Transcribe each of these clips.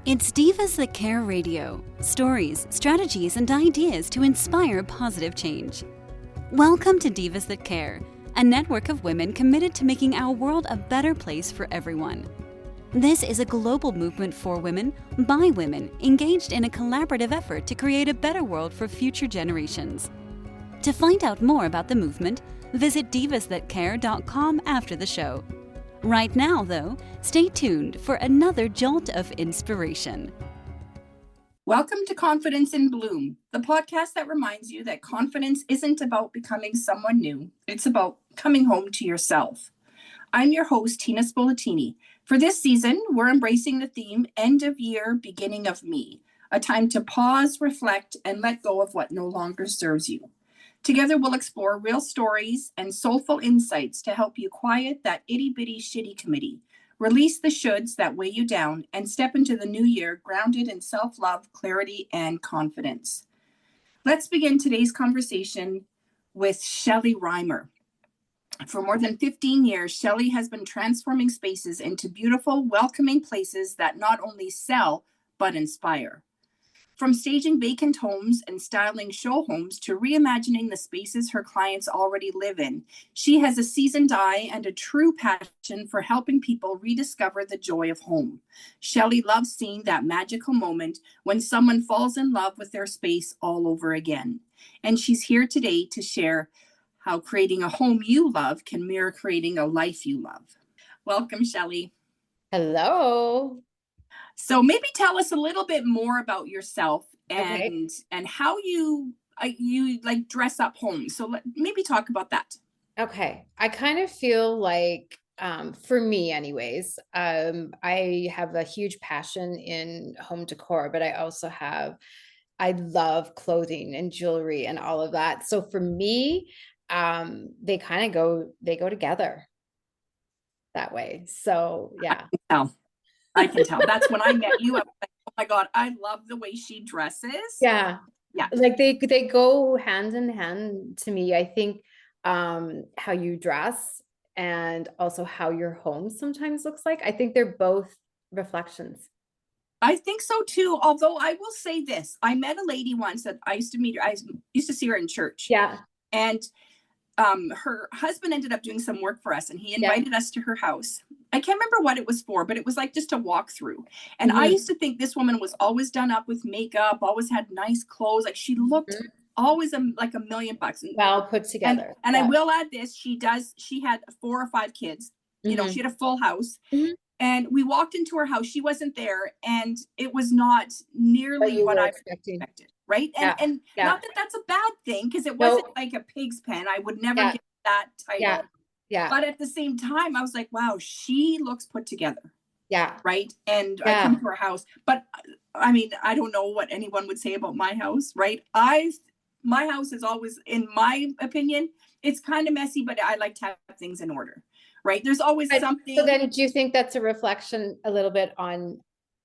It's Divas That Care Radio. Stories, strategies, and ideas to inspire positive change. Welcome to Divas That Care, a network of women committed to making our world a better place for everyone. This is a global movement for women, by women, engaged in a collaborative effort to create a better world for future generations. To find out more about the movement, visit divasthatcare.com after the show. Right now, though, stay tuned for another jolt of inspiration. Welcome to Confidence in Bloom, the podcast that reminds you that confidence isn't about becoming someone new. It's about coming home to yourself. I'm your host, Tina Spoletini. For this season, we're embracing the theme, End of Year, Beginning of Me, a time to pause, reflect, and let go of what no longer serves you. Together, we'll explore real stories and soulful insights to help you quiet that itty-bitty shitty committee, release the shoulds that weigh you down, and step into the new year grounded in self-love, clarity, and confidence. Let's begin today's conversation with Shelly Reimer. For more than 15 years, Shelly has been transforming spaces into beautiful, welcoming places that not only sell, but inspire. From staging vacant homes and styling show homes to reimagining the spaces her clients already live in, she has a seasoned eye and a true passion for helping people rediscover the joy of home. Shelly loves seeing that magical moment when someone falls in love with their space all over again. And she's here today to share how creating a home you love can mirror creating a life you love. Welcome, Shelly. Hello. So maybe tell us a little bit more about yourself and Okay. and how you like dress up homes. So maybe talk about that. Okay. I kind of feel like, for me anyways, I have a huge passion in home decor, but I love clothing and jewelry and all of that. So for me, they go together that way. So yeah. I can tell. That's when I met you. I was like, oh my God, I love the way she dresses. Yeah. Yeah. Like they go hand in hand to me. I think how you dress and also how your home sometimes looks like. I think they're both reflections. I think so too. Although I will say this, I met a lady once that I used to meet her. I used to see her in church. Yeah. And her husband ended up doing some work for us and he invited us to her house. I can't remember what it was for, but it was like just a walk through. And I used to think this woman was always done up with makeup, always had nice clothes. Like she looked always like $1 million. Well put together. And I will add this. She had 4 or 5 kids, you know, she had a full house and we walked into her house. She wasn't there. And it was not nearly what I expected. Right. And not that that's a bad thing, because it wasn't like a pig's pen. I would never get that title. Yeah. But at the same time, I was like, wow, she looks put together. Yeah. Right. And I come to her house. But I mean, I don't know what anyone would say about my house. Right. My house is always, in my opinion, it's kind of messy, but I like to have things in order. Right. There's always something. So then do you think that's a reflection a little bit on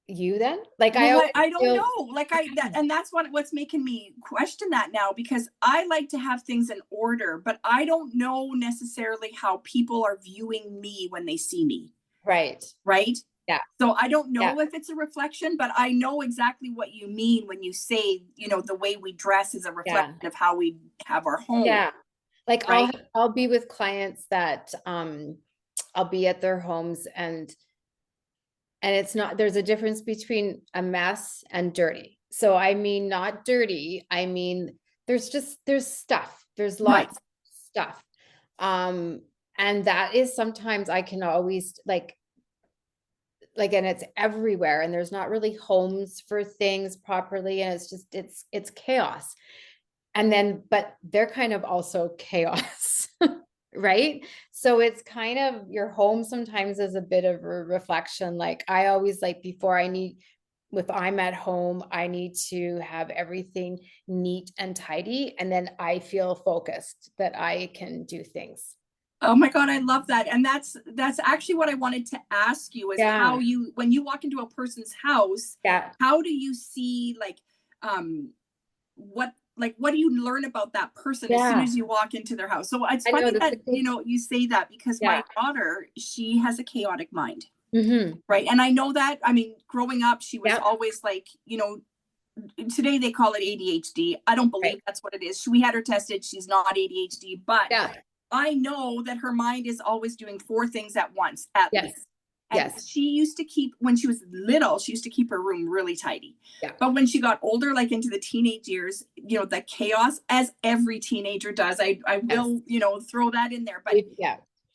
you then? Like, well, I don't know. Like and that's what's making me question that now, because I like to have things in order, but I don't know necessarily how people are viewing me when they see me. Right. Yeah. So I don't know if it's a reflection, but I know exactly what you mean when you say, you know, the way we dress is a reflection of how we have our home. Yeah. Like I'll be with clients that I'll be at their homes and it's not, there's a difference between a mess and dirty. So I mean, not dirty. I mean, there's stuff, there's lots of stuff. And that is sometimes I can always like, and it's everywhere and there's not really homes for things properly. And it's just, it's chaos. And then, but they're kind of also chaos. Right. So it's kind of your home sometimes is a bit of a reflection. Like I always like if I'm at home, I need to have everything neat and tidy. And then I feel focused that I can do things. Oh my God, I love that. And that's actually what I wanted to ask you is how when you walk into a person's house, how do you see what do you learn about that person as soon as you walk into their house? So it's funny that, you know, you say that because my daughter, she has a chaotic mind. Right. And I know that, I mean, growing up, she was always like, you know, today they call it ADHD. I don't believe that's what it is. We had her tested. She's not ADHD, but I know that her mind is always doing 4 things at once, at least. And she used to keep, when she was little, she used to keep her room really tidy. But when she got older, like into the teenage years, you know, the chaos, as every teenager does, I will, you know, throw that in there. But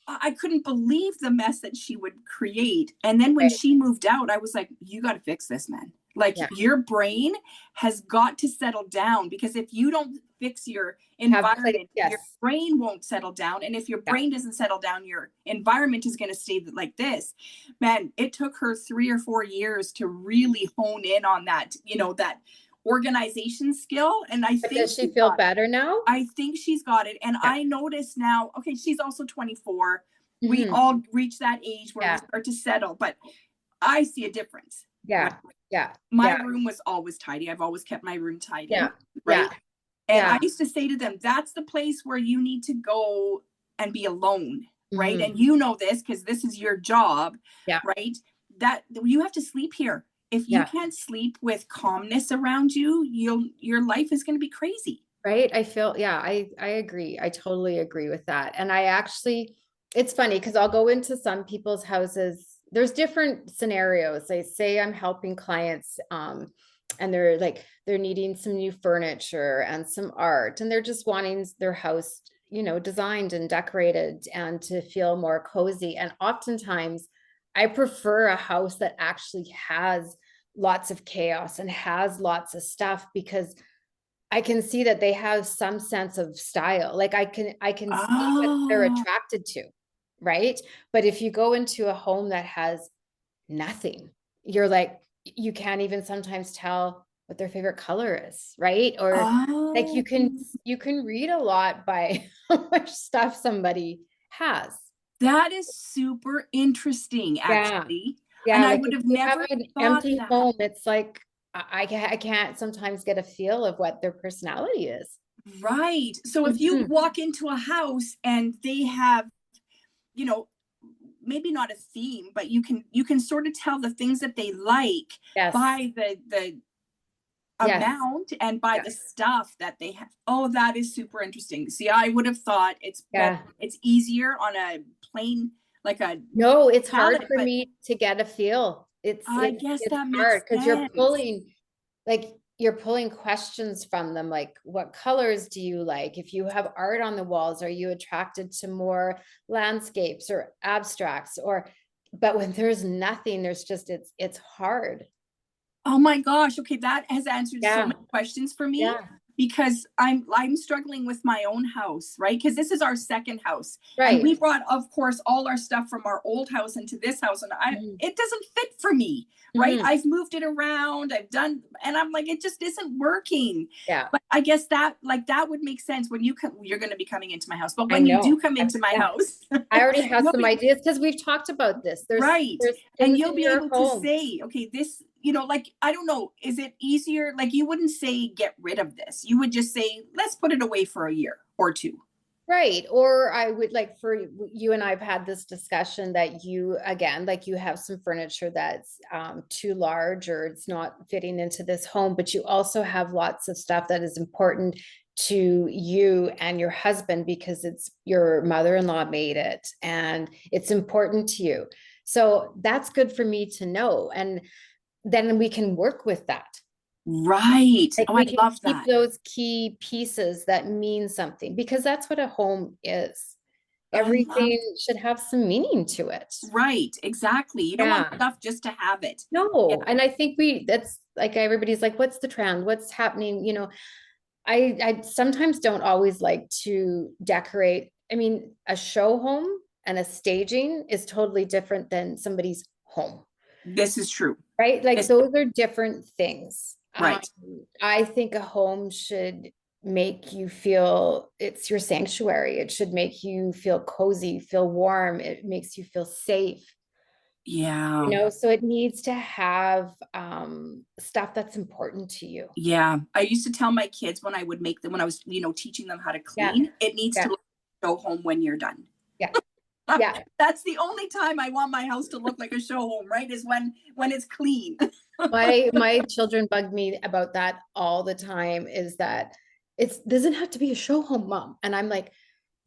I couldn't believe the mess that she would create. And then when she moved out, I was like, you got to fix this, man. Like your brain has got to settle down, because if you don't fix your environment, your brain won't settle down. And if your brain doesn't settle down, your environment is going to stay like this. Man, it took her 3 or 4 years to really hone in on that, you know, that organization skill. And I think does she feel better now? I think she's got it. And I notice now, okay, she's also 24. We all reach that age where we start to settle, but I see a difference. My room was always tidy. I've always kept my room tidy. Right. And I used to say to them, that's the place where you need to go and be alone. Right. And you know this, because this is your job. Right. That you have to sleep here. If you can't sleep with calmness around you, your life is going to be crazy. Right. I feel, I agree. I totally agree with that. And I actually, it's funny because I'll go into some people's houses. There's different scenarios. I say I'm helping clients, and they're needing some new furniture and some art, and they're just wanting their house, you know, designed and decorated and to feel more cozy. And oftentimes I prefer a house that actually has lots of chaos and has lots of stuff, because I can see that they have some sense of style. Like I can see what they're attracted to. Right. But if you go into a home that has nothing, you're like, you can't even sometimes tell what their favorite color is. Right. Or like you can read a lot by how much stuff somebody has. That is super interesting, actually. And like I would have never an empty home. It's like, I can't sometimes get a feel of what their personality is. Right. So if you walk into a house and they have, you know, maybe not a theme, but you can sort of tell the things that they like by the amount and by the stuff that they have. Oh, that is super interesting. See, I would have thought it's easier on a plain, like a it's hard for me to get a feel. I guess it's that hard because you're pulling questions from them, like what colors do you like? If you have art on the walls, are you attracted to more landscapes or abstracts? But when there's nothing, there's just it's hard. Oh my gosh. Okay, that has answered so many questions for me. Because I'm struggling with my own house, right? Because this is our second house. Right. And we brought, of course, all our stuff from our old house into this house. And it doesn't fit for me, right? I've moved it around. And I'm like, it just isn't working. But I guess that would make sense when you're going to be coming into my house. But when you do come into my house. I already have some ideas because we've talked about this. There's and you'll be able to say, okay, this, you know, like, I don't know, is it easier? Like, you wouldn't say, get rid of this. You would just say, let's put it away for a year or 2. Right. Or I would like, for you and I've had this discussion that you, again, like you have some furniture that's too large or it's not fitting into this home, but you also have lots of stuff that is important to you and your husband because it's your mother-in-law made it and it's important to you. So that's good for me to know. And then we can work with that. Right. Like I love that. Keep those key pieces that mean something, because that's what a home is. Everything should have some meaning to it. Right. Exactly. You don't want stuff just to have it. No. And I think that's like, everybody's like, what's the trend? What's happening? You know, I sometimes don't always like to decorate. I mean, a show home and a staging is totally different than somebody's home. This is true. Right? Like those are different things. Right. I think a home should make you feel it's your sanctuary. It should make you feel cozy, feel warm. It makes you feel safe. Yeah. You know, so it needs to have stuff that's important to you. Yeah. I used to tell my kids when I was, you know, teaching them how to clean, it needs to show home when you're done. Yeah. Yeah. That's the only time I want my house to look like a show home, right? Is when it's clean. My children bug me about that all the time, is that it doesn't have to be a show home, Mom. And I'm like,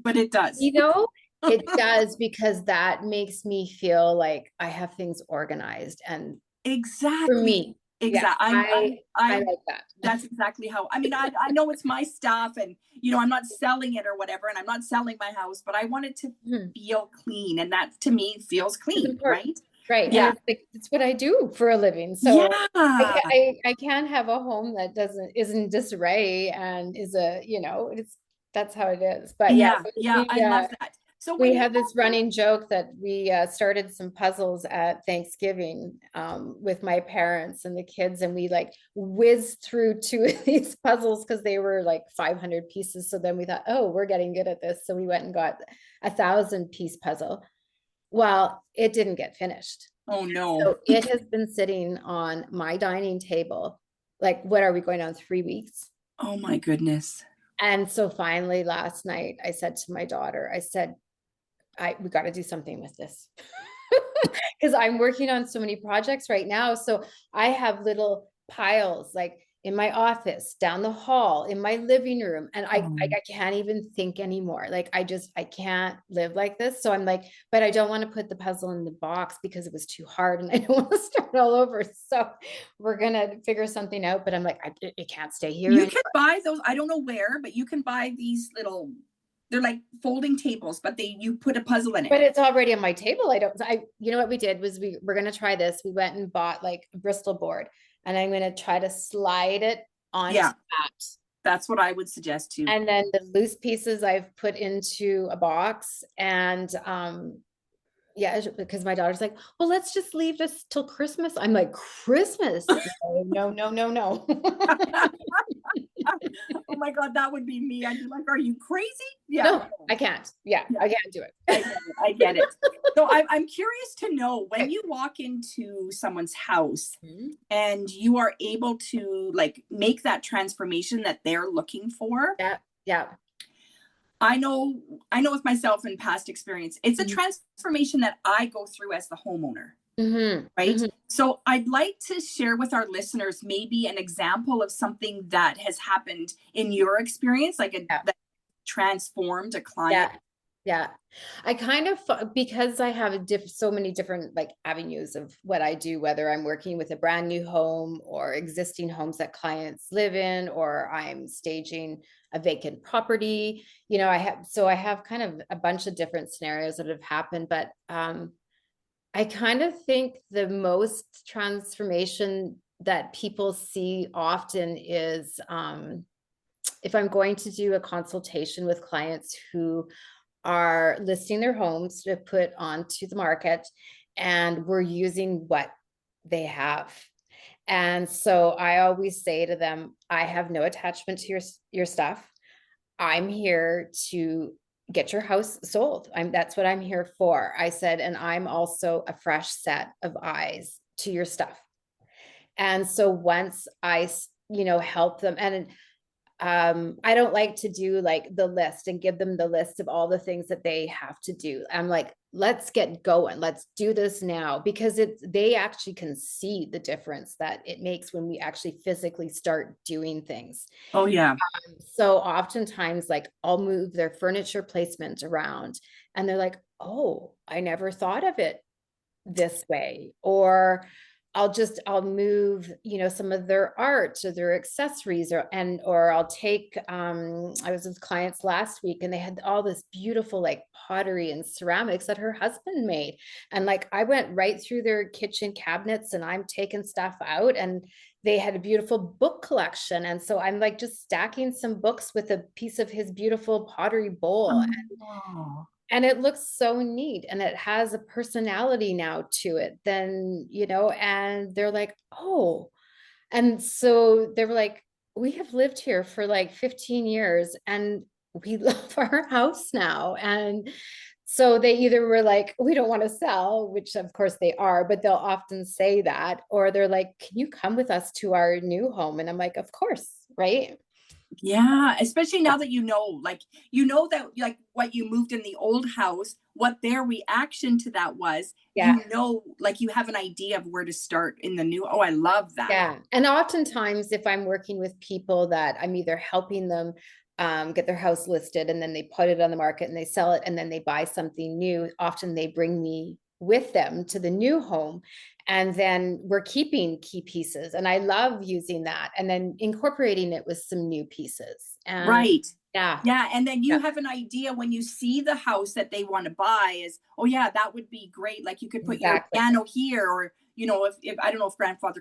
But it does. it does, because that makes me feel like I have things organized. And for Exactly. me, yeah, I like that. That's exactly how, I mean, I know it's my stuff, and, I'm not selling it or whatever, and I'm not selling my house, but I want it to feel clean. And that to me feels clean, right? Right. Yeah. And it's like, it's what I do for a living. So Yeah. I can't have a home that isn't disarray and is that's how it is. But yeah, I love that. So we had this running joke that we started some puzzles at Thanksgiving with my parents and the kids, and we like whizzed through 2 of these puzzles because they were like 500 pieces. So then we thought, oh, we're getting good at this. So we went and got 1,000-piece puzzle. Well, it didn't get finished. Oh no. So it has been sitting on my dining table. Like, what are we going on, 3 weeks? Oh my goodness. And so finally last night I said to my daughter, I said, we got to do something with this. Because I'm working on so many projects right now. So I have little piles like in my office, down the hall, in my living room. And I can't even think anymore. Like, I can't live like this. So I'm like, but I don't want to put the puzzle in the box because it was too hard and I don't want to start all over. So we're going to figure something out. But I'm like, it can't stay here. You can buy those. I don't know where, but you can buy these little, they're like folding tables, but you put a puzzle in it. But it's already on my table. You know what we did was we're going to try this. We went and bought like a Bristol board, and I'm going to try to slide it onto that. That's what I would suggest too. And then the loose pieces I've put into a box, and because my daughter's like, well, let's just leave this till Christmas. I'm like, Christmas? No. Oh my God, that would be me. I'd be like, are you crazy? Yeah. No, I can't. Yeah, I can't do it. I get it. So I'm curious to know, when you walk into someone's house and you are able to like make that transformation that they're looking for. Yeah. I know with myself in past experience, it's a transformation that I go through as the homeowner. Right. So I'd like to share with our listeners maybe an example of something that has happened in your experience, like that transformed a client. Yeah. I kind of, because I have so many different like avenues of what I do, whether I'm working with a brand new home or existing homes that clients live in, or I'm staging a vacant property, I have kind of a bunch of different scenarios that have happened, but I kind of think the most transformation that people see often is if I'm going to do a consultation with clients who are listing their homes to put onto the market, and we're using what they have. And so I always say to them, I have no attachment to your stuff. I'm here to get your house sold. That's what I'm here for. I said, and I'm also a fresh set of eyes to your stuff. And so once I, help them, and I don't like to do like the list and give them the list of all the things that they have to do. I'm like, let's get going. Let's do this now, because they actually can see the difference that it makes when we actually physically start doing things. Oh yeah. So oftentimes, like, I'll move their furniture placement around and they're like, oh, I never thought of it this way. Or I'll move, some of their art or their accessories, or I'll take, I was with clients last week and they had all this beautiful like pottery and ceramics that her husband made. And like, I went right through their kitchen cabinets and I'm taking stuff out, and they had a beautiful book collection. And so I'm like just stacking some books with a piece of his beautiful pottery bowl. And it looks so neat, and it has a personality now to it. Then, and they're like, oh, and so they were like, we have lived here for like 15 years and we love our house now. And so they either were like, we don't want to sell, which of course they are, but they'll often say that, or they're like, can you come with us to our new home? And I'm like, of course. Right. Yeah, especially now that you know that like what you moved in the old house, what their reaction to that was, Yeah. like you have an idea of where to start in the new. Oh, I love that. Yeah. And oftentimes if I'm working with people that I'm either helping them get their house listed and then they put it on the market and they sell it and then they buy something new, often they bring me with them to the new home. And then we're keeping key pieces. And I love using that and then incorporating it with some new pieces. And Right. yeah. Yeah. And then you have an idea when you see the house that they want to buy is, oh yeah, that would be great. Like you could put your piano here, or, you know, if I don't know if grandfather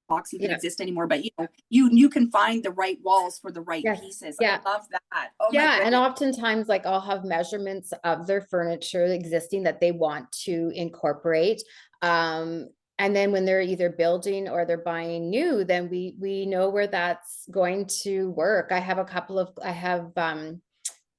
clocks even exist anymore, but you know, you can find the right walls for the right pieces. Yeah. I love that. Oh my yeah. goodness. And oftentimes like I'll have measurements of their furniture existing that they want to incorporate. And then when they're either building or they're buying new, then we know where that's going to work. I have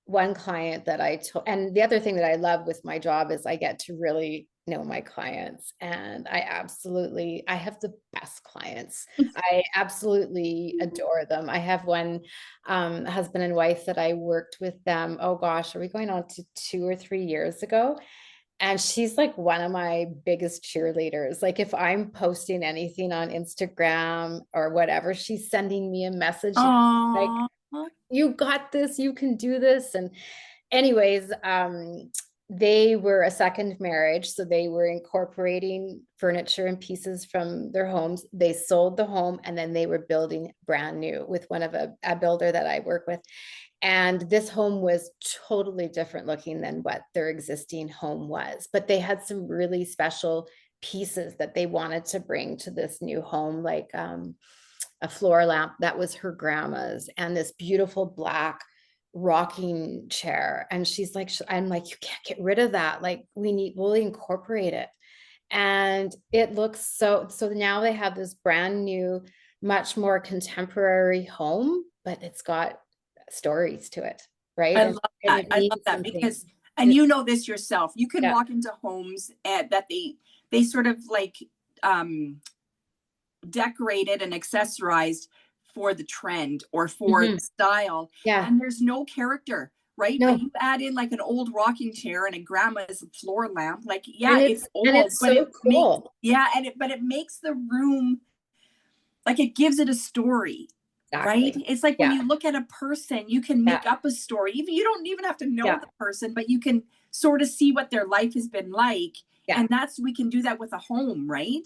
one client that and the other thing that I love with my job is I get to really know my clients, and I have the best clients. I absolutely adore them. I have one husband and wife that I worked with them. Oh gosh, are we going on to 2 or 3 years ago? And she's like one of my biggest cheerleaders. Like if I'm posting anything on Instagram or whatever, she's sending me a message like, you got this, you can do this. And anyways, they were a second marriage. So they were incorporating furniture and pieces from their homes. They sold the home and then they were building brand new with one of a builder that I work with. And this home was totally different looking than what their existing home was. But they had some really special pieces that they wanted to bring to this new home, like a floor lamp that was her grandma's and this beautiful black rocking chair. And she's like, I'm like, you can't get rid of that. Like we'll incorporate it. And it looks so now they have this brand new, much more contemporary home, but it's got stories to it, right? I love that. I love that because, and you know this yourself, you can walk into homes that they sort of like decorated and accessorized for the trend or for the style. And there's no character, right? But you add in like an old rocking chair and a grandma's floor lamp, like it's old, but so cool. But it makes the room, like it gives it a story. Right? It's like when you look at a person, you can make up a story. You don't even have to know the person, but you can sort of see what their life has been like. And we can do that with a home, right?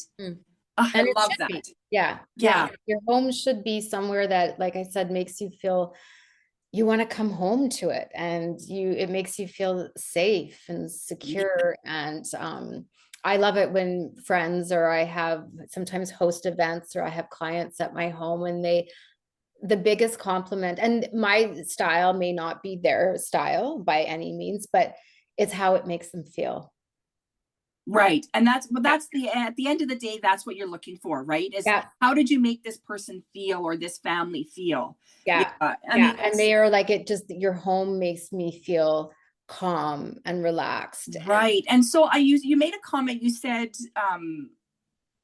I love that. Yeah. Your home should be somewhere that, like I said, makes you feel you want to come home to it, and it makes you feel safe and secure. And I love it when friends, or I have sometimes host events, or I have clients at my home, and the biggest compliment, and my style may not be their style by any means, but it's how it makes them feel. Right. And at the end of the day, that's what you're looking for, right? Is how did you make this person feel or this family feel? I mean, and they are like, your home makes me feel calm and relaxed. Right. And so you made a comment, you said,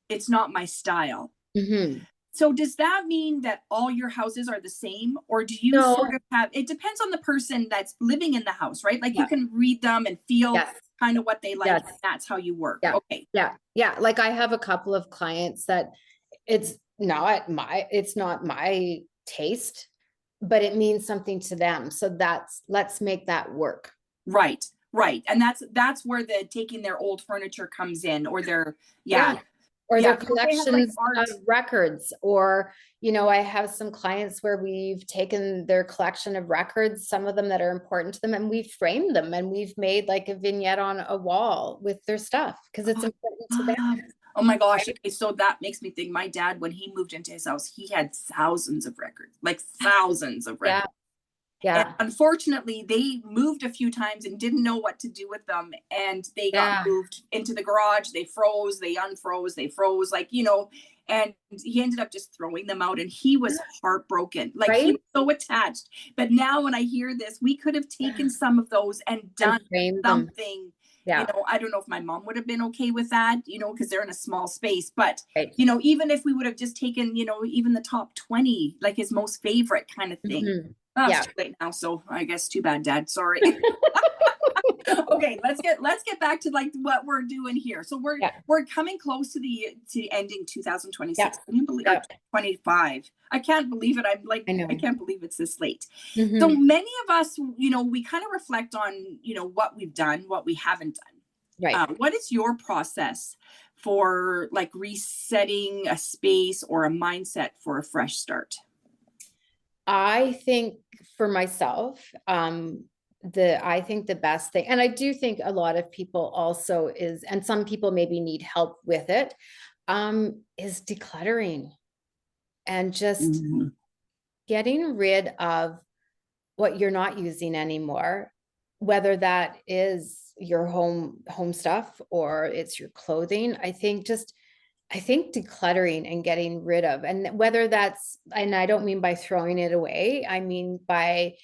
it's not my style. Mm-hmm. So does that mean that all your houses are the same, or do you sort of it depends on the person that's living in the house, right? Like you can read them and feel kind of what they like. And that's how you work. Okay. Yeah. Like I have a couple of clients that it's not my taste, but it means something to them. So let's make that work. Right. And that's where taking their old furniture comes in, or their or their collections of records, or, you know, I have some clients where we've taken their collection of records, some of them that are important to them, and we've framed them and we've made like a vignette on a wall with their stuff because it's important to them. Oh my gosh. Okay, so that makes me think, my dad, when he moved into his house, he had thousands of records. And unfortunately, they moved a few times and didn't know what to do with them. And they got moved into the garage. They froze, they unfroze, they froze, like, you know, and he ended up just throwing them out, and he was heartbroken. Like he was so attached. But now when I hear this, we could have taken some of those and done something Yeah. You know, I don't know if my mom would have been okay with that, you know, because they're in a small space. But, Right. you know, even if we would have just taken, you know, even the top 20, like his most favorite kind of thing. Mhm. Oh, Yeah. it's too late now. So I guess too bad, Dad. Sorry. Okay, let's get back to like what we're doing here. So we're coming close to ending 2026. Yeah. Can you believe or 25? I can't believe it. I'm like, I can't believe it's this late. Mhm. So many of us, you know, we kind of reflect on, you know, what we've done, what we haven't done. Right. What is your process for like resetting a space or a mindset for a fresh start? I think for myself, I think the best thing, and I do think a lot of people also is, and some people maybe need help with it, is decluttering and just getting rid of what you're not using anymore, whether that is your home stuff or it's your clothing. I think decluttering and getting rid of, and whether that's, and I don't mean by throwing it away, I mean by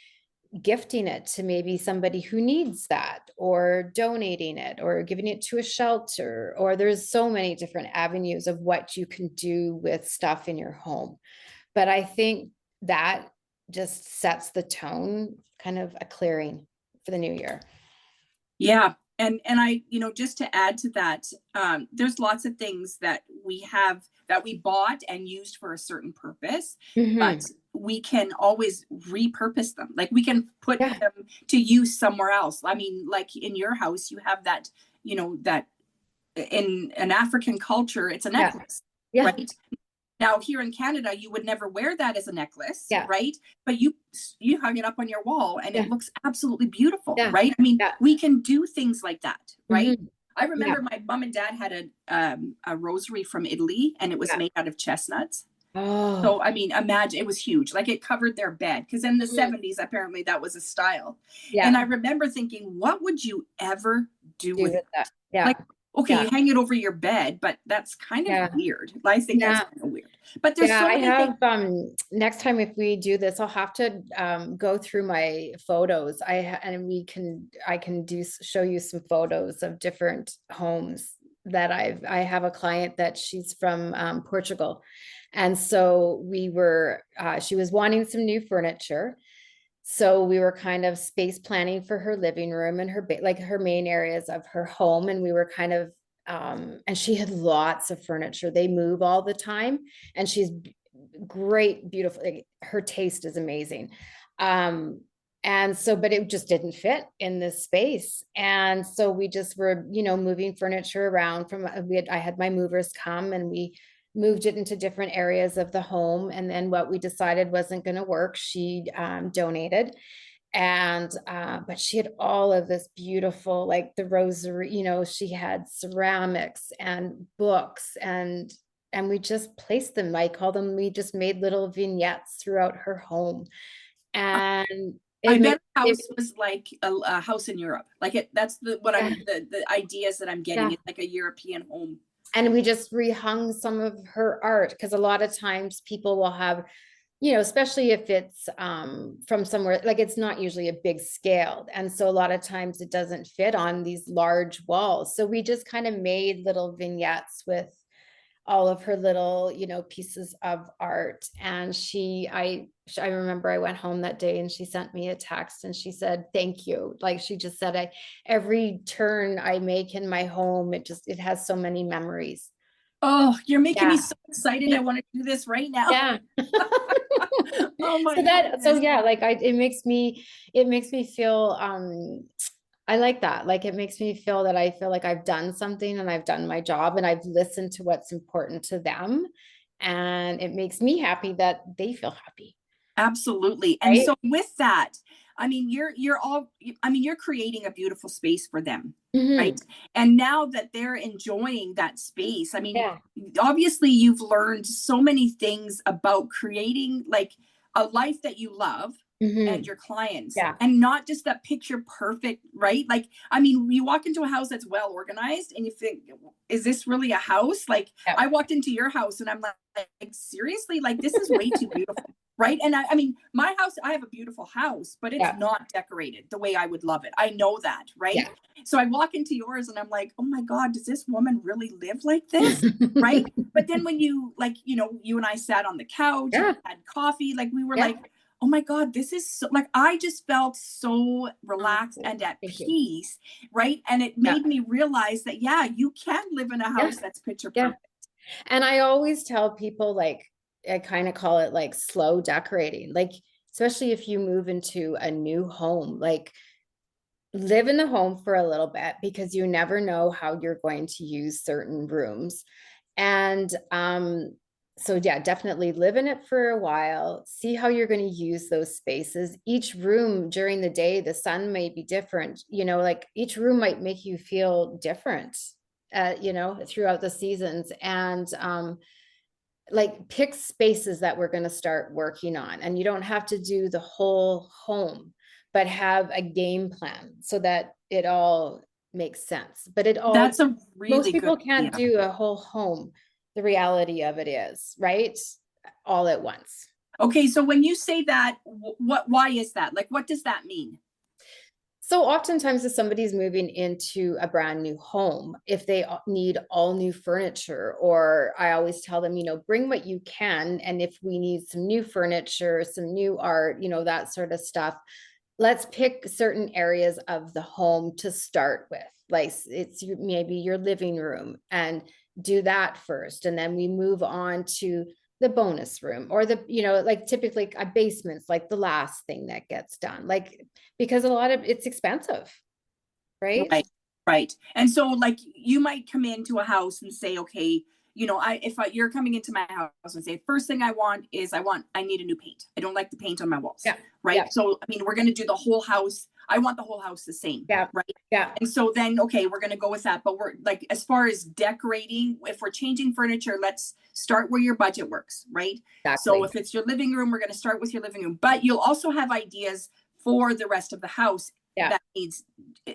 gifting it to maybe somebody who needs that, or donating it, or giving it to a shelter, or there's so many different avenues of what you can do with stuff in your home. But I think that just sets the tone, kind of a clearing for the new year. Yeah. And I, you know, just to add to that, there's lots of things that we have that we bought and used for a certain purpose, but we can always repurpose them. Like we can put them to use somewhere else. I mean, like in your house, you have that, you know, that in an African culture, it's a necklace, right? Now here in Canada, you would never wear that as a necklace, right? But you hung it up on your wall and it looks absolutely beautiful, right? I mean, we can do things like that, right? I remember my mom and dad had a rosary from Italy, and it was made out of chestnuts. Oh. So, I mean, imagine, it was huge. Like it covered their bed, because in the 70s, apparently that was a style. And I remember thinking, what would you ever do with that? Like, okay, you hang it over your bed, but that's kind of weird. I think that's kind of weird. But there's so many things. Next time if we do this, I'll have to go through my photos. I can show you some photos of different homes that I have a client that she's from Portugal. And so she was wanting some new furniture. So we were kind of space planning for her living room and her main areas of her home. And we were kind of, and she had lots of furniture. They move all the time, and she's great, beautiful. Like, her taste is amazing. And so, but it just didn't fit in this space. And so we just were, you know, moving furniture around I had my movers come, and we moved it into different areas of the home. And then what we decided wasn't going to work, she donated. And but she had all of this beautiful, like the rosary, you know, she had ceramics and books, and we just placed them. We just made little vignettes throughout her home. And I bet house was like a house in Europe. Like that's the ideas that I'm getting. It's like a European home. And we just rehung some of her art, because a lot of times people will have, you know, especially if it's from somewhere, like it's not usually a big scale. And so a lot of times it doesn't fit on these large walls. So we just kind of made little vignettes with all of her little, you know, pieces of art. And I remember I went home that day and she sent me a text and she said, thank you. Like she just said, every turn I make in my home, it has so many memories. Oh, you're making me so excited. I want to do this right now. Yeah. Oh my it makes me feel, I like that. Like it makes me feel that I feel like I've done something and I've done my job and I've listened to what's important to them. And it makes me happy that they feel happy. Absolutely. Right? And so with that, I mean, you're creating a beautiful space for them, right? And now that they're enjoying that space, I mean, obviously you've learned so many things about creating like a life that you love and your clients, and not just that picture perfect, right? Like, I mean, you walk into a house that's well organized and you think, is this really a house? Like I walked into your house and I'm like seriously, like this is way too beautiful. right? And I mean, my house, I have a beautiful house, but it's not decorated the way I would love it. I know that, right? Yeah. So I walk into yours and I'm like, oh my God, does this woman really live like this? Right? But then when you, like, you know, you and I sat on the couch and had coffee, like we were like, oh my God, this is so, like, I just felt so relaxed and at peace, right? And it made me realize that, yeah, you can live in a house that's picture perfect. And I always tell people, like, I kind of call it like slow decorating, like, especially if you move into a new home, like live in the home for a little bit, because you never know how you're going to use certain rooms. And so yeah, definitely live in it for a while, see how you're going to use those spaces. Each room during the day, the sun may be different, you know, like each room might make you feel different, you know, throughout the seasons. And like pick spaces that we're going to start working on, and you don't have to do the whole home, but have a game plan so that it all makes sense. But it all, that's a really most people good can't do a whole home. The reality of it is, right, all at once. Okay, so when you say that, why is that? Like, what does that mean? So oftentimes if somebody's moving into a brand new home, if they need all new furniture, or I always tell them, you know, bring what you can. And if we need some new furniture, some new art, you know, that sort of stuff, let's pick certain areas of the home to start with. Like it's maybe your living room, and do that first. And then we move on to the bonus room, or the, you know, like typically a basement's like the last thing that gets done, like, because a lot of it's expensive, right? Right. And so like you might come into a house and say, okay, you know, you're coming into my house and say, first thing I want is I need a new paint. I don't like the paint on my walls. Right. So, I mean, we're going to do the whole house. I want the whole house the same. Right. And so then, okay, we're going to go with that. But we're like, as far as decorating, if we're changing furniture, let's start where your budget works. Right. So if it's your living room, we're going to start with your living room, but you'll also have ideas for the rest of the house. That needs,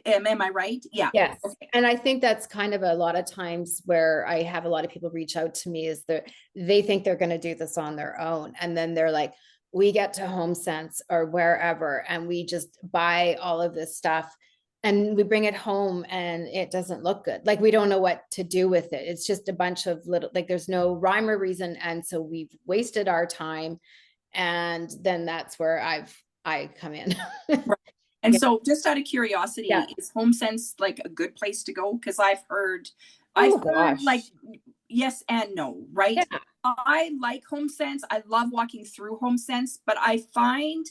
am I right? Yeah. Yes. Okay. And I think that's kind of a lot of times where I have a lot of people reach out to me, is that they think they're going to do this on their own. And then they're like, we get to HomeSense or wherever, and we just buy all of this stuff and we bring it home and it doesn't look good. Like we don't know what to do with it. It's just a bunch of little, like there's no rhyme or reason. And so we've wasted our time. And then that's where I come in. And so just out of curiosity, is HomeSense like a good place to go? Because I've heard like yes and no, right? Yeah. I like HomeSense. I love walking through HomeSense, but I find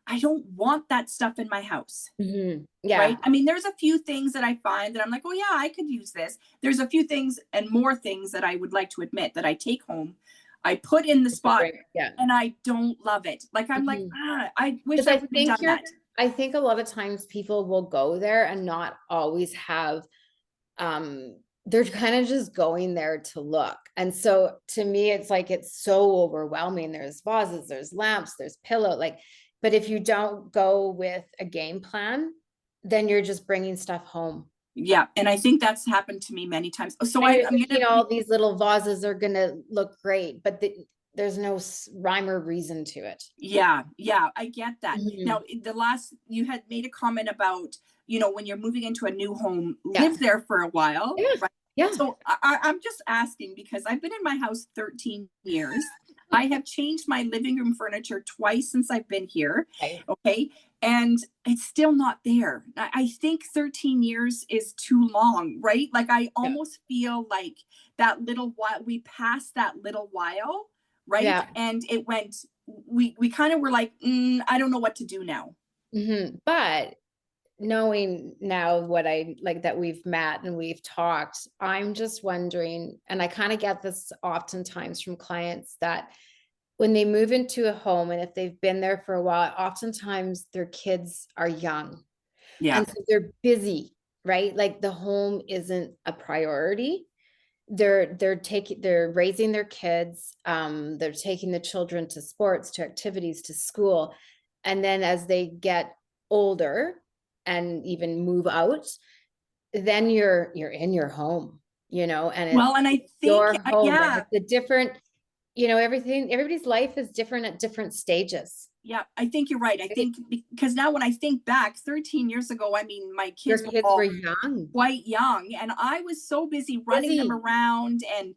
I don't want that stuff in my house. Mm-hmm. Yeah. Right. I mean, there's a few things that I find that I'm like, oh yeah, I could use this. There's a few things and more things that I would like to admit that I take home, I put in the spot, and I don't love it. Like I'm like, I wish I would have done that. I think a lot of times people will go there and not always have, they're kind of just going there to look. And so to me, it's like, it's so overwhelming. There's vases, there's lamps, there's pillow, like, but if you don't go with a game plan, then you're just bringing stuff home. Yeah. And I think that's happened to me many times. So I'm thinking all these little vases are going to look great, but there's no rhyme or reason to it. Yeah. Yeah. I get that. Mm-hmm. Now, you had made a comment about, you know, when you're moving into a new home, live there for a while. Yeah. Right? Yeah. So I'm just asking because I've been in my house 13 years. I have changed my living room furniture twice since I've been here. Okay. And it's still not there. I think 13 years is too long, right? Like I almost feel like that little while, we passed that little while, right? Yeah. And it went, we kind of were like, I don't know what to do now. Mm-hmm. But knowing now what I like, that we've met and we've talked, I'm just wondering, and I kind of get this oftentimes from clients, that when they move into a home and if they've been there for a while, oftentimes their kids are young. Yeah. And so they're busy, right? Like the home isn't a priority. They're raising their kids. They're taking the children to sports, to activities, to school. And then as they get older and even move out, then you're in your home, you know, and it's and I think your home. It's a different, everybody's life is different at different stages. Yeah, I think you're right. I think because now when I think back 13 years ago, I mean, my Your kids were kids all were young. quite young, and I was so busy running them around and,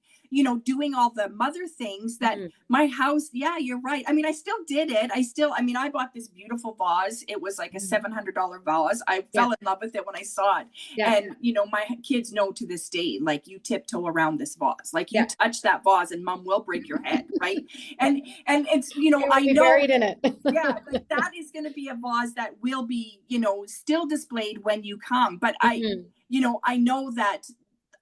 doing all the mother things that my house, yeah, you're right. I mean, I still did it. I bought this beautiful vase. It was like a $700 vase. I fell in love with it when I saw it. Yeah. And, my kids know to this day, like, you tiptoe around this vase, like you touch that vase and mom will break your head. Right. And it's, I know buried in it. yeah, like that is going to be a vase that will be, still displayed when you come. But I know that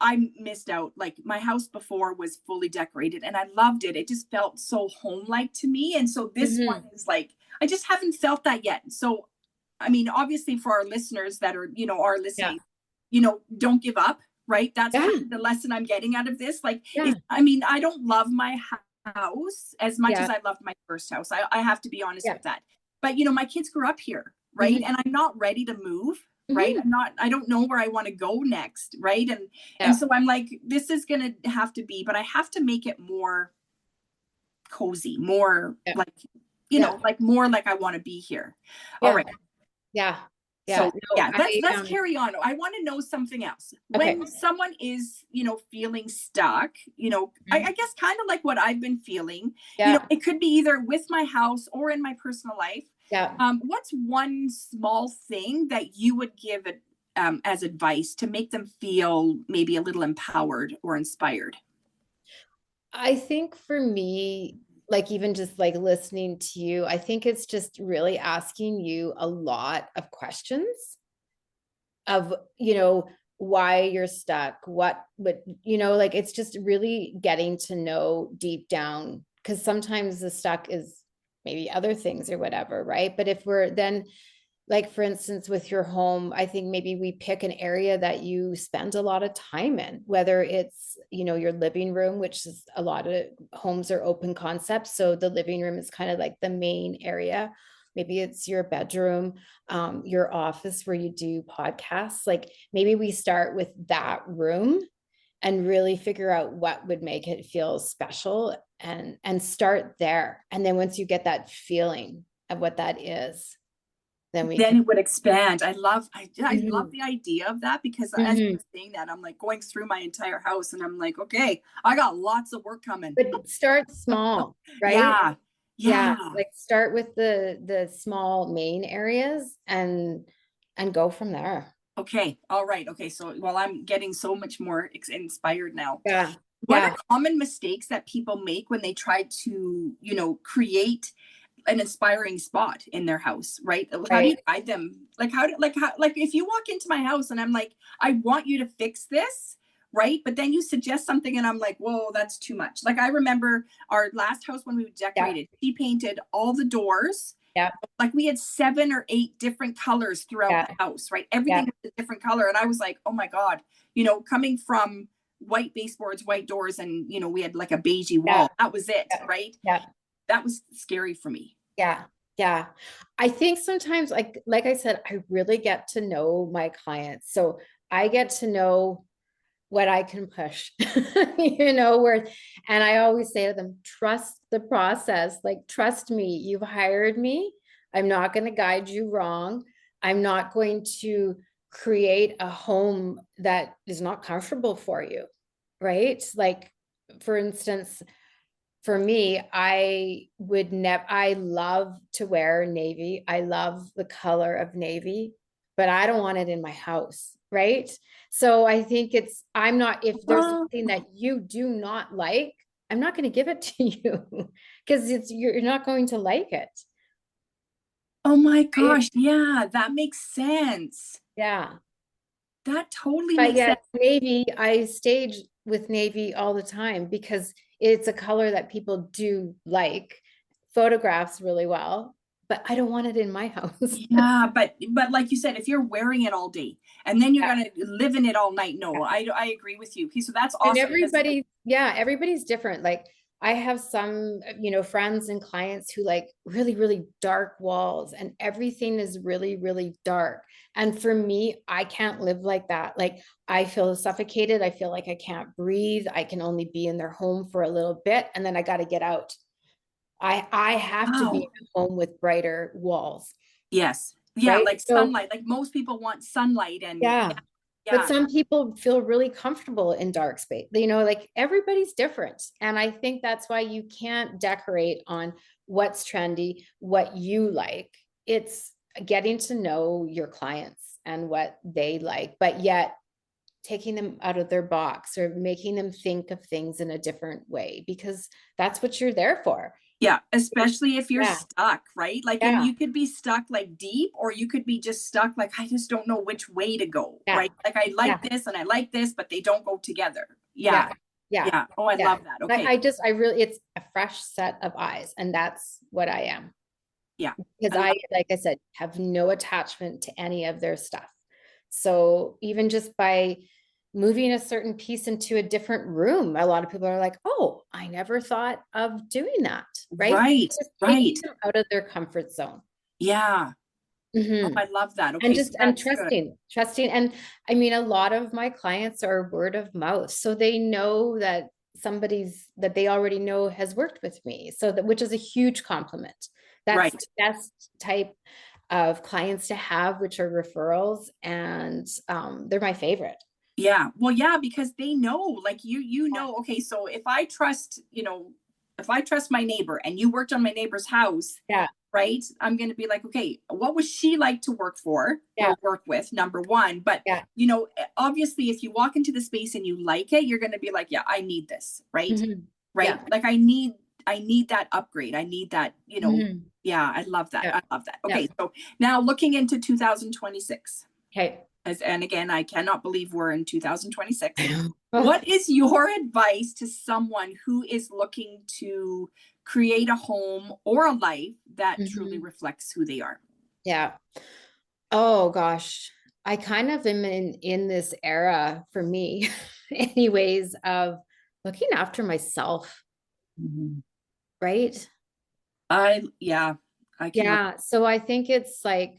I missed out. Like, my house before was fully decorated and I loved it. It just felt so home-like to me. And so this one is like, I just haven't felt that yet. So, I mean, obviously for our listeners that are, are listening, don't give up, right? That's kind of the lesson I'm getting out of this. Like, I don't love my house as much as I loved my first house. I have to be honest with that. But, my kids grew up here, right? And I'm not ready to move. Right. I don't know where I want to go next. Right. And so I'm like, this is going to have to be, but I have to make it more cozy, more like, like more like I want to be here. All right. Yeah. So let's carry on. I want to know something else. When someone is, feeling stuck, I guess kind of like what I've been feeling, it could be either with my house or in my personal life. Yeah. What's one small thing that you would give as advice to make them feel maybe a little empowered or inspired? I think for me, like even just like listening to you, I think it's just really asking you a lot of questions of, why you're stuck, like it's just really getting to know deep down, because sometimes the stuck is maybe other things or whatever, right? But if we're then, like, for instance, with your home, I think maybe we pick an area that you spend a lot of time in, whether it's, your living room, which is a lot of homes are open concepts. So the living room is kind of like the main area. Maybe it's your bedroom, your office where you do podcasts. Like maybe we start with that room and really figure out what would make it feel special and start there. And then once you get that feeling of what that is, then it would expand. I love the idea of that, because as you were saying that, I'm like going through my entire house and I'm like, okay, I got lots of work coming. But start small, right? Yeah. Like start with the small main areas and go from there. Okay. All right. Okay. So, well, I'm getting so much more inspired now. Yeah. What are common mistakes that people make when they try to, create an inspiring spot in their house, right? How do you guide them? Like if you walk into my house and I'm like, I want you to fix this, right? But then you suggest something and I'm like, whoa, that's too much. Like, I remember our last house when we decorated, she painted all the doors. Yeah. Like we had 7 or 8 different colors throughout the house, right? Everything was a different color. And I was like, oh my God, coming from white baseboards, white doors, and, we had like a beigey wall. That was it, right? Yeah. That was scary for me. Yeah. Yeah. I think sometimes, like I said, I really get to know my clients. So I get to know what I can push, and I always say to them, trust the process. Like, trust me, you've hired me. I'm not going to guide you wrong. I'm not going to create a home that is not comfortable for you. Right. Like, for instance, for me, I love to wear navy. I love the color of navy, but I don't want it in my house. Right. So I think if there's something that you do not like, I'm not going to give it to you because you're not going to like it. Oh my gosh. Yeah, that makes sense. Yeah. That totally makes sense. Navy, I stage with navy all the time because it's a color that people do like, photographs really well, but I don't want it in my house. Yeah, but like you said, if you're wearing it all day and then you're going to live in it all night. No, I agree with you. Okay, so that's awesome. And everybody's different. Like I have some, friends and clients who like really, really dark walls and everything is really, really dark. And for me, I can't live like that. Like I feel suffocated. I feel like I can't breathe. I can only be in their home for a little bit and then I got to get out. I have to be Oh, at home with brighter walls, yes. Yeah, right? like So sunlight. Like most people want sunlight and yeah, yeah. But yeah. some people feel really comfortable in dark space. Like everybody's different. And I think that's why you can't decorate on what's trendy, what you like. It's getting to know your clients and what they like, but yet taking them out of their box or making them think of things in a different way, because that's what you're there for. Yeah, especially if you're Yeah. stuck, right? Like, and Yeah. you could be stuck like deep, or you could be just stuck like, I just don't know which way to go, Yeah. right? Like, I Yeah. like this and I like this, but they don't go together. Yeah. Yeah. Yeah. Yeah. Oh, I Yeah. love that. Okay. I really, it's a fresh set of eyes, and that's what I am. Yeah. Because like I said, have no attachment to any of their stuff. So even just by moving a certain piece into a different room, a lot of people are like, oh, I never thought of doing that. Right. Right. Just taking Right. them out of their comfort zone. Yeah. Oh, Mhm. I love that. And Okay. So just and that's good. trusting. And I mean, a lot of my clients are word of mouth. So they know that that they already know has worked with me. So that, which is a huge compliment. That's Right. the best type of clients to have, which are referrals. And they're my favorite. Yeah. Well, yeah, because they know, like you Yeah. know, okay, so if I trust, if I trust my neighbor and you worked on my neighbor's house, Yeah. right? I'm going to be like, okay, what was she like to work for Yeah. or work with? Number one. But, Yeah. obviously, if you walk into the space and you like it, you're going to be like, yeah, I need this. Right. Mhm. Right. Yeah. Like I need that upgrade. I need that, Mhm. yeah, I love that. Yeah. I love that. Yeah. Okay. So now looking into 2026. Okay. And again, I cannot believe we're in 2026. Oh, What is your advice to someone who is looking to create a home or a life that truly mhm. reflects who they are? Yeah. Oh gosh, I kind of am in this era for me, anyways, of looking after myself, Mhm. right? Yeah, I can. Yeah, so I think it's like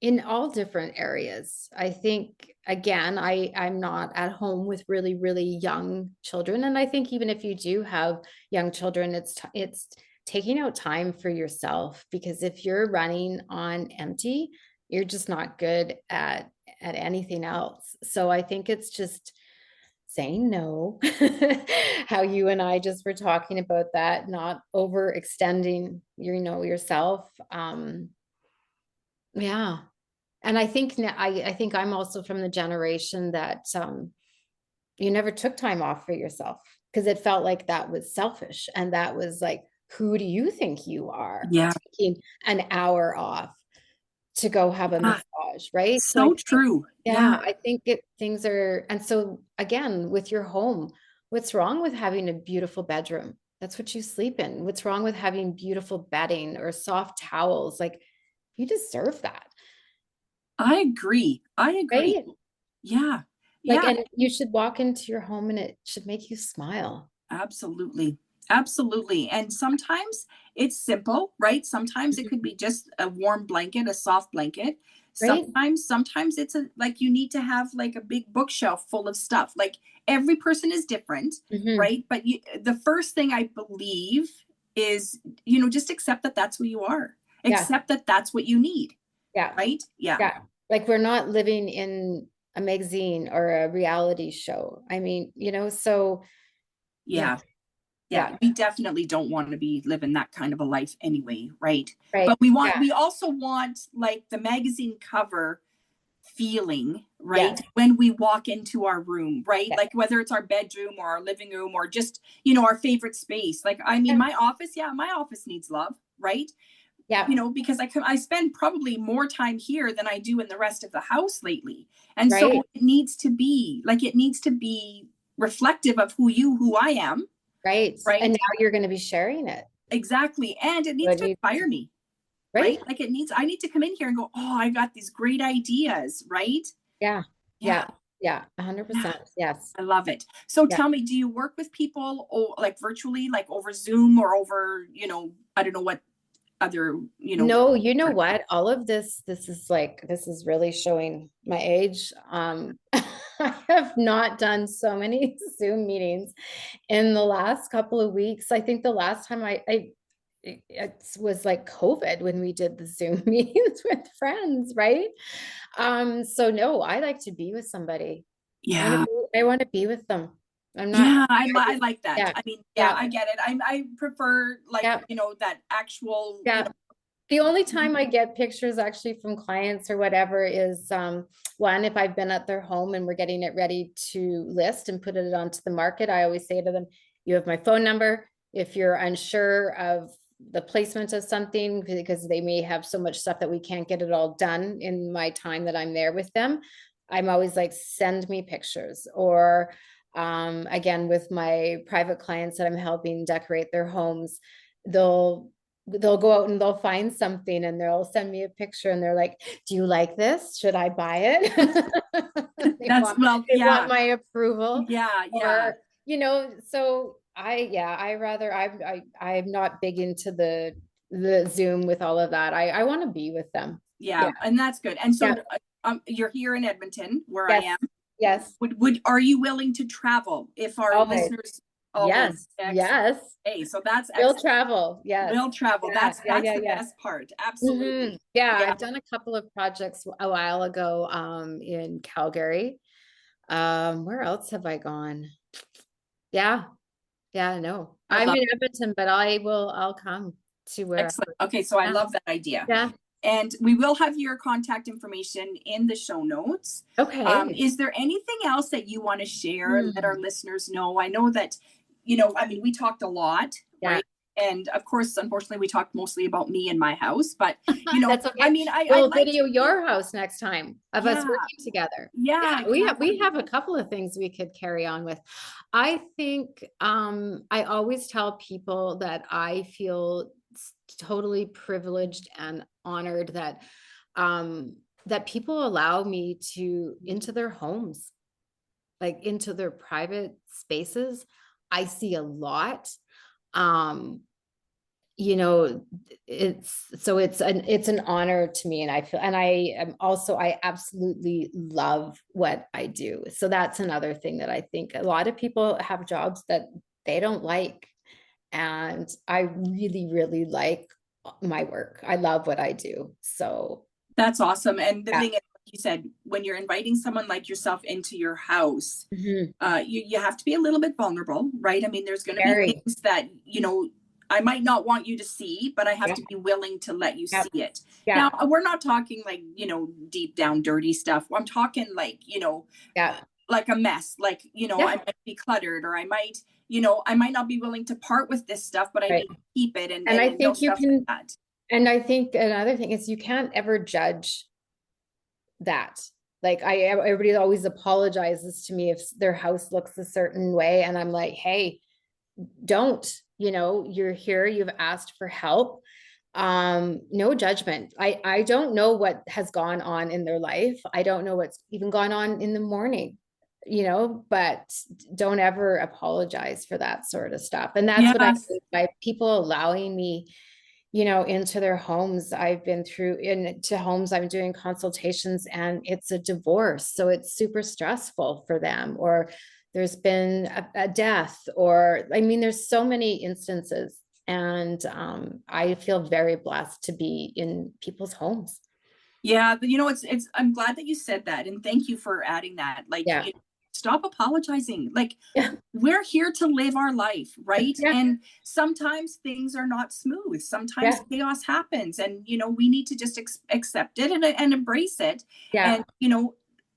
in all different areas. I think again, I'm not at home with really, really young children, and I think even if you do have young children, it's taking out time for yourself, because if you're running on empty, you're just not good at anything else. So I think it's just saying no, how you and I just were talking about that, not overextending yourself. Yeah. And I think I think I'm also from the generation that you never took time off for yourself, because it felt like that was selfish, and that was like, who do you think you are, Yeah. taking an hour off to go have a Ah, massage, right? So I so think, true. yeah, Yeah. I think things are, and so again, with your home, what's wrong with having a beautiful bedroom? That's what you sleep in. What's wrong with having beautiful bedding or soft towels? Like, you deserve that, I agree. I agree. right? Yeah. Like, Yeah. and you should walk into your home and it should make you smile. Absolutely. Absolutely. And sometimes it's simple, right? Sometimes it could Mhm. be just a warm blanket, a soft blanket. Right? Sometimes it's like you need to have like a big bookshelf full of stuff. Like every person is different, Hmm. right? But the first thing I believe is, just accept that that's who you are. Yeah. Accept that that's what you need, Yeah. right? Yeah. Yeah. Like, we're not living in a magazine or a reality show. I mean, so yeah. Yeah. Yeah, Yeah. we definitely don't want to be living that kind of a life anyway, right? Right. But Yeah. we also want like the magazine cover feeling, right? Yes. When we walk into our room, right? Yes. Like whether it's our bedroom or our living room or just, our favorite space. Like, I mean, Yeah. my office needs love, right? Yeah. Because I spend probably more time here than I do in the rest of the house lately. And so Right. it needs to be reflective of who I am, Right. And right? now you're going to be sharing it. Exactly. And it needs What to do you, inspire me, right? right? Like I need to come in here and go, oh, I got these great ideas, right? Yeah. Yeah. Yeah. Yeah, 100%. Yes. I love it. So Yeah. tell me, do you work with people like virtually, like over Zoom or over, I don't know what other, No, you know what? All of this is really showing my age. I have not done so many Zoom meetings in the last couple of weeks. I think the last time it was like COVID when we did the Zoom meetings with friends, right? So no, I like to be with somebody. Yeah. I want to be with them. I'm not, Yeah, I like that. yeah, I mean, yeah, yeah, I get it. I prefer like, yeah, that actual, yeah. The only time I get pictures actually from clients or whatever is one, if I've been at their home and we're getting it ready to list and put it onto the market, I always say to them, you have my phone number. If you're unsure of the placement of something, because they may have so much stuff that we can't get it all done in my time that I'm there with them, I'm always like, send me pictures. Or again, with my private clients that I'm helping decorate their homes, they'll go out and they'll find something and they'll send me a picture and they're like, do you like this? Should I buy it? They want my approval. Yeah, yeah. Or, so I'm not big into the Zoom with all of that. I want to be with them. Yeah, and that's good. And so Yeah. you're here in Edmonton where I Yes. am. Yes. Are you willing to travel if our Always. listeners Yes. Yes. Hey, so that's We'll excellent. travel. Yes. We'll travel. Yeah. That's the best part. Absolutely. Yeah, Yeah. I've done a couple of projects a while ago in Calgary. Where else have I gone? Yeah. Yeah, no. I'm in Edmonton, but I'll come to where. Excellent. Okay, so I love that idea. Yeah. And we will have your contact information in the show notes. Okay. Is there anything else that you want to share, let our listeners know? I know that, I mean, we talked a lot, right? And of course, unfortunately, we talked mostly about me and my house, but That's okay. I mean, we'll video your house next time of us working together. Yeah, we have a couple of things we could carry on with. I think I always tell people that I feel totally privileged and honored that that people allow me into their homes, like into their private spaces. I see a lot. It's an honor to me, and I absolutely love what I do. So that's another thing that I think a lot of people have jobs that they don't like, and I really, really like my work. I love what I do. So that's awesome. And the thing is, like you said, when you're inviting someone like yourself into your house, you have to be a little bit vulnerable, right? I mean, there's going to be things that, I might not want you to see, but I have to be willing to let you see it. Now, we're not talking like, deep down dirty stuff. I'm talking like, like a mess, like, I might be cluttered, or I might not be willing to part with this stuff, but I need to keep it. And I think you can, like that. And I think another thing is you can't ever judge that. Like everybody always apologizes to me if their house looks a certain way. And I'm like, hey, don't, you're here, you've asked for help. No judgment. I don't know what has gone on in their life. I don't know what's even gone on in the morning, but don't ever apologize for that sort of stuff. And that's what I think by people allowing me, into their homes. I've been into homes, I'm doing consultations, and it's a divorce. So it's super stressful for them, or there's been a death, or, I mean, there's so many instances. And I feel very blessed to be in people's homes. Yeah, but I'm glad that you said that. And thank you for adding that. Like, stop apologizing. Like, we're here to live our life, right? And sometimes things are not smooth. Sometimes chaos happens, and, we need to just accept it and embrace it. And,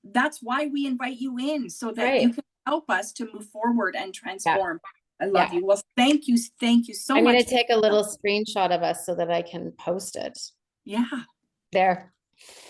that's why we invite you in, so that you can help us to move forward and transform. I love you. Well, thank you. Thank you so much. I'm going to take a little screenshot of us so that I can post it. Yeah. There.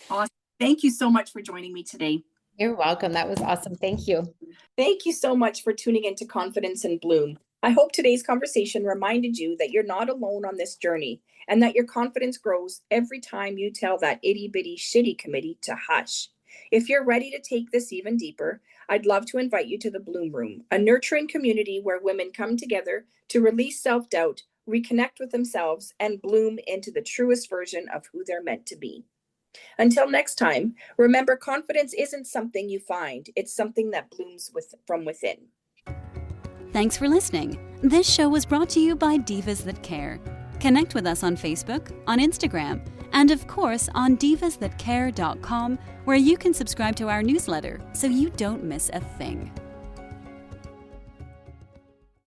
Awesome. Thank you so much for joining me today. You're welcome. That was awesome. Thank you. Thank you so much for tuning into Confidence in Bloom. I hope today's conversation reminded you that you're not alone on this journey, and that your confidence grows every time you tell that itty bitty shitty committee to hush. If you're ready to take this even deeper, I'd love to invite you to the Bloom Room, a nurturing community where women come together to release self-doubt, reconnect with themselves, and bloom into the truest version of who they're meant to be. Until next time, remember, confidence isn't something you find, it's something that blooms from within. Thanks for listening. This show was brought to you by Divas That Care. Connect with us on Facebook, on Instagram, and of course on divasthatcare.com, where you can subscribe to our newsletter so you don't miss a thing.